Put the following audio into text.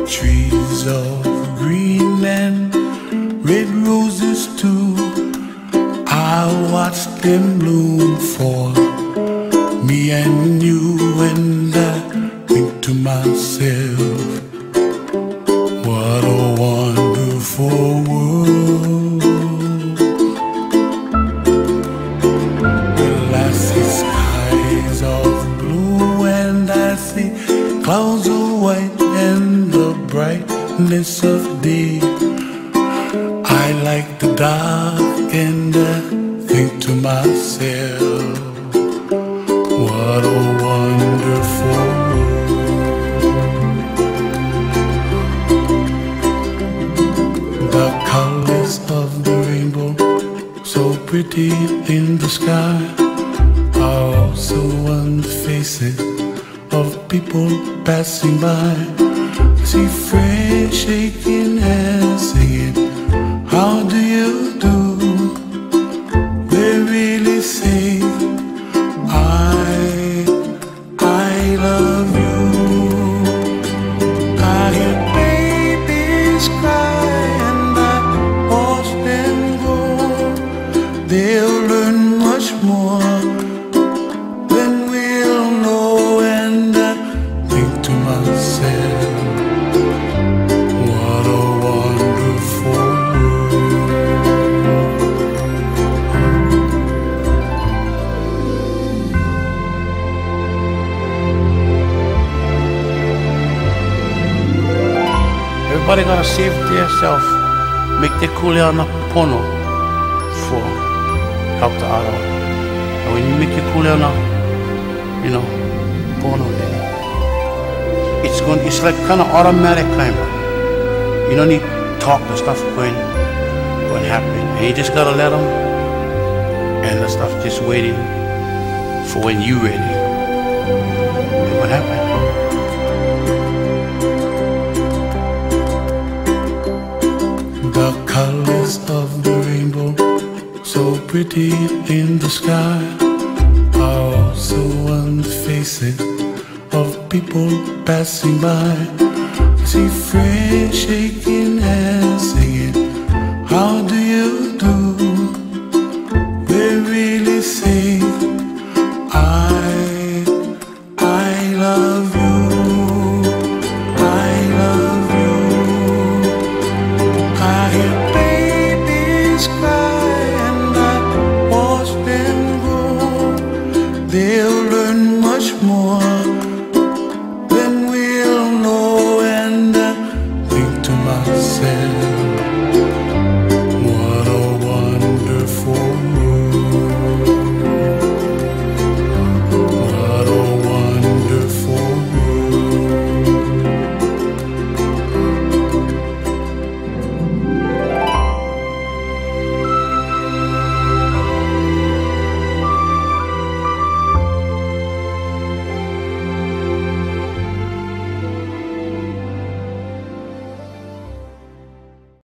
Trees of green and red roses too, I watch them bloom for me and you, and I think to myself, what a wonderful world. Well, I see skies of blue and I see clouds of white and the brightness of day. I like the dark and I think to myself, what a wonderful world. The colors of the rainbow, so pretty in the sky, are also on the faces of people passing by. See friends shaking hands, singing, how do you do? They really say, I love you. I hear babies cry and I watch them grow. They'll learn much more than we'll know, and I think to myself, what a wonderful world. Everybody gotta save to yourself. Make the kuleana pono for help the other. And when you make your kuleana, pono, then it's like kind of automatic kind of. You don't need to talk the stuff going happen. And you just gotta let them, and the stuff just waiting for when you ready. And what happened? The colors of the rainbow, so pretty in the sky, are also on the faces of people passing by. See friends shaking hands, singing, how do you do? They really say, I love you. I love you. I hear babies cry and I watch them grow. They'll learn much more